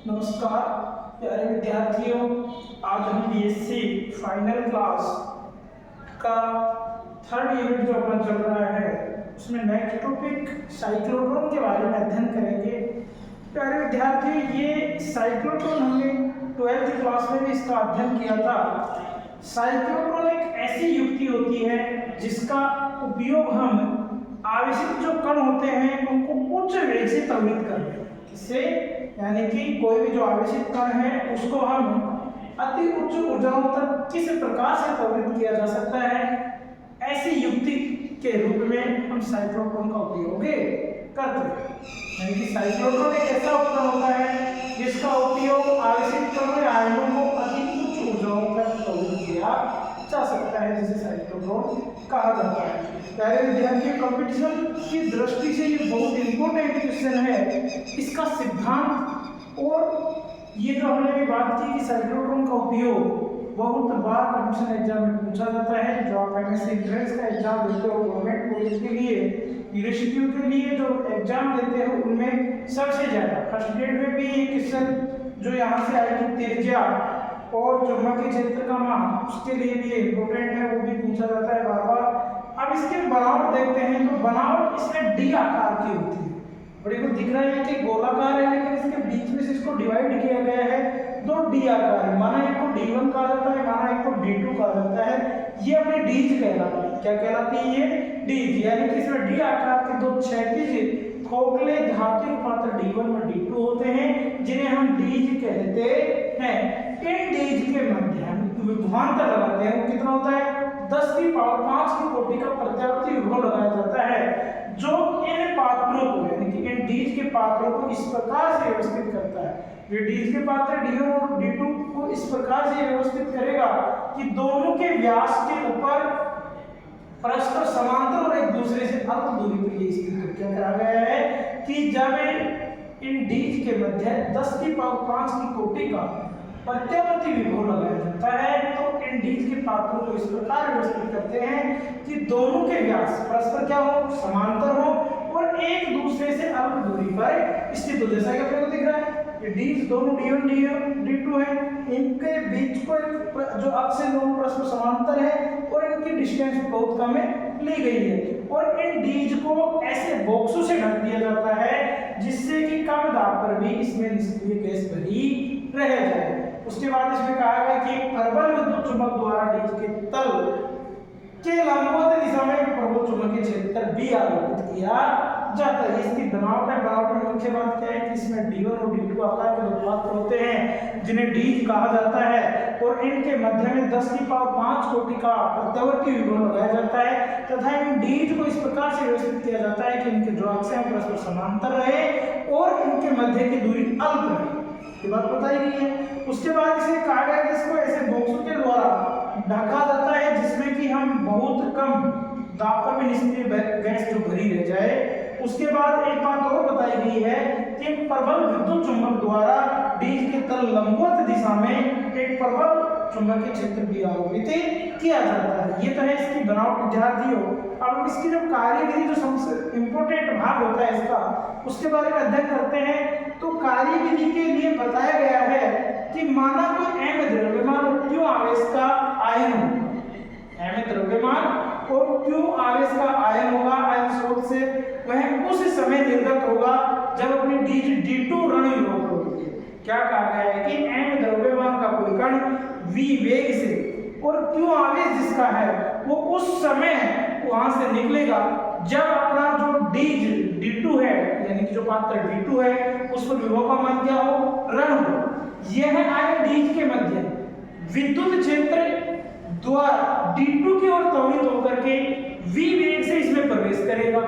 नमस्कार प्यारे विद्यार्थियों, आज हम बीएससी फाइनल क्लास का थर्ड यूनिट जो अपना चल रहा है उसमें नेक्स्ट टॉपिक साइक्लोट्रॉन के बारे में अध्ययन करेंगे। प्यारे विद्यार्थी, ये साइक्लोट्रॉन हमने 12th क्लास में भी इसका अध्ययन किया था। साइक्लोट्रॉन एक ऐसी युक्ति होती है जिसका उपयोग हम आवेशित जो कण होते हैं उनको उच्च वेग से त्वरित करते हैं। इससे यानी कि कोई भी जो आवेशित कण है उसको हम अति उच्च ऊर्जाओं तक किस प्रकार से त्वरित किया जा सकता है, ऐसी युक्ति के रूप में हम साइक्लोट्रॉन का उपयोग करते हैं। यानी कि साइक्लोट्रॉन एक ऐसा उपकरण होता है जिसका उपयोग आवेशित कण या आयनों को अति उच्च ऊर्जाओं तक त्वरित किया जा सकता है, जिसे साइक्लोट्रॉन कहा जाता है। प्यारे विद्यार्थियों, कंपटीशन की दृष्टि से ये बहुत इंपॉर्टेंट क्वेश्चन है। इसका सिद्धांत और ये जो हमने अभी बात की कि साइक्लोट्रॉन का उपयोग बहुत बार कंपटीशन एग्जाम में पूछा जाता है। जो आप एमएससी एंट्रेंस का एग्जाम देते हो गवर्नमेंट कॉलेज के लिए, यूनिवर्सिटियों के लिए जो एग्जाम देते हो उनमें सबसे ज़्यादा फर्स्ट ग्रेड में भी ये क्वेश्चन जो यहाँ से आएगी त्रिज्या और चुंबकीय क्षेत्र का मान, उसके लिए भी इम्पोर्टेंट है, वो भी पूछा जाता है बार बार। अब इसके बनावट देखते हैं तो बनावट इसमें डी आकार की होती है। बड़े को दिख रहा है कि गोलाकार है, लेकिन इसके बीच में से इसको डिवाइड किया गया है दो डी आकार है। माना एक को D1 कहा जाता है, माना एक को D2 कहा जाता है। ये अपनी डीज कहलाती है। क्या कहलाती है ये? डीज। यानी कि इसमें डी आकार के दो क्षैतिज खोखले धातु पात्र D1 और D2 होते हैं, जिन्हें हम डीज कहते हैं। इन डीज के मध्य हम विभवांतर लगाते हैं। वो कितना होता है? 10 की पावर 5 की कोटि का प्रत्यावर्ती विभव लगाया जाता है, जो इन पात्रों को यानी कि इन डीज के पात्रों को इस प्रकार से व्यवस्थित करता है। ये डीज के पात्र D1 और D2 को इस प्रकार से व्यवस्थित करेगा कि दोनों के व्यास के ऊपर परस्पर समांतर और एक दूसरे से अल्प दूरी पर ये स्थित क्या कहा गया है कि जब इन डीज के मध्य 10 की पावर 5 की कोटि का प्रत्यावर्ती विभव लगाया जाता है, तो इन डीज के पात्रों को इस प्रकार व्यवस्थित करते हैं कि दोनों के व्यास परस्पर क्या हो? समांतर हो और एक दूसरे से अल्प दूरी पर स्थित हो। जैसा कि आपको दिख रहा है, ये डीज दोनों D1 D2 है, इनके बीच को जो अक्ष है दोनों परस्पर समांतर है और इनकी डिस्टेंस बहुत कम ली गई है। और इन डीज को ऐसे बॉक्सों से ढक दिया जाता है जिससे कि कम दाब पर भी इसमें निष्क्रिय गैस भरी रह जाए। उसके बाद इसमें कहा गया कि प्रबल विद्युत चुंबक द्वारा डीज के तल के लंबवत दिशा में प्रबल चुंबकीय क्षेत्र B आरोपित किया जाता है। इसकी बनावट है। बनावट में मुख्य बात क्या है कि इसमें D1 और D2 आकार के दो पात्र होते हैं जिन्हें डीज कहा जाता है, और इनके मध्य में 10 की पावर 5 कोटि का प्रत्यावर्ती विभव लगाया जाता है तथा इन डीज को इस प्रकार से व्यवस्थित किया जाता है कि इनके जो अक्ष हैं परस्पर समांतर रहे और इनके मध्य की दूरी अल्प रहे। ये बात बताई गई है। उसके बाद इसे कहा गया कि इसको ऐसे बॉक्सों के द्वारा ढका जाता है जिसमें कि हम बहुत कम दाब पर भी निष्क्रिय गैस जो भरी रह जाए। उसके बाद एक बात और बताई गई है कि प्रबल विद्युत चुंबक द्वारा डीज के तल लंबवत दिशा में एक प्रबल चुंबकीय क्षेत्र भी आरोपित किया जाता है। ये तो है इसकी बनावट विद्यार्थियों। अब इसकी जो कार्यविधि जो सबसे इंपॉर्टेंट भाग होता है इसका, उसके बारे में अध्ययन करते हैं। तो कार्यविधि के लिए बताया गया है कि माना कोई m द्रव्यमान और q आवेश का आयन, m द्रव्यमान और q आवेश का आयन होगा आयन स्रोत से, वह उस समय निर्गत होगा जब अपनी डीज D2 ऋण विभव होगी। क्या कहा गया है कि m द्रव्यमान का कोई कण v वेग से और q आवेश जिसका है वो उस समय वहां से निकलेगा जब अपना जो डीज D2 है यानी कि जो पात्र D2 है उस पर विभव का मान क्या हो? ऋण हो। यह आयन डीज के मध्य विद्युत क्षेत्र द्वारा D2 की ओर त्वरित होकर के v वेग से इसमें प्रवेश करेगा।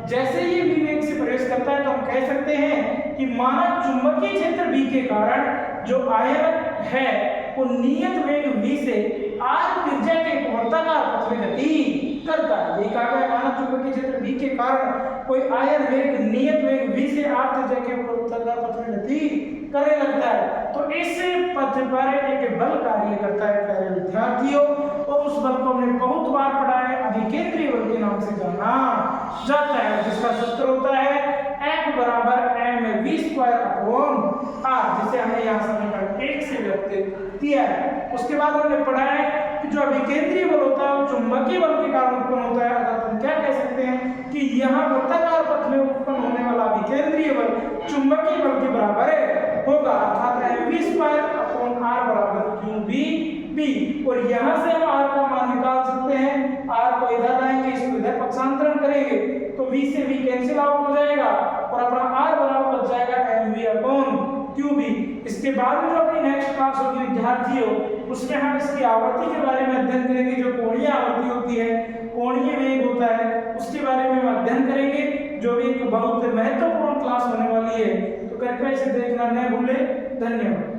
जैसे ये v वेग से प्रवेश करता है तो हम कह सकते हैं कि माना चुंबकीय क्षेत्र B के कारण जो आयन है वो नियत वेग v से r त्रिज्या के वर्ताकार पथ में गति करता है। ये कहा गया माना चुंबकीय क्षेत्र B के कारण कोई आयन वेग नियत वेग v से r त्रिज्या के वर्ताकार पथ में गति करने लगता है, तो इस पथ पर एक बल कार्य करता है प्यारे विद्यार्थियों, और उस बल को हमने बहुत बार पढ़ा है, अभिकेंद्रीय बल के नाम से जाना जाता है, जिसका सूत्र होता है F बराबर mv स्क्वायर अपॉन आर, जिसे हमने यहाँ समीकरण 1 से व्यक्त किया है। उसके बाद हमने पढ़ा है कि जो अभिकेंद्रीय बल होता है वो चुंबकीय बल के कारण उत्पन्न होता है, अर्थात हम क्या कह सकते हैं कि यहाँ वृत्ताकार पथ में उत्पन्न होने वाला अभिकेंद्रीय बल चुंबकीय बल के बराबर होगा, अर्थात mv स्क्वायर अपॉन आर बराबर qb। और यहाँ से हम r का मान निकाल सकते हैं, r को इधर लाएंगे, इसको इधर पक्षांतरण करेंगे तो v से v कैंसिल आउट हो जाएगा और अपना r बराबर बच जाएगा mv अपॉन qb। इसके बाद में जो अपनी नेक्स्ट क्लास होगी विद्यार्थियों, उसमें हम इसकी आवर्ती के बारे में अध्ययन करेंगे। जो कोणीय आवर्ती होती है, कोणीय वेग होता है, उसके बारे में हम अध्ययन करेंगे, जो भी एक बहुत महत्वपूर्ण क्लास होने वाली है। तो कृपया इसे देखना न भूलें। धन्यवाद।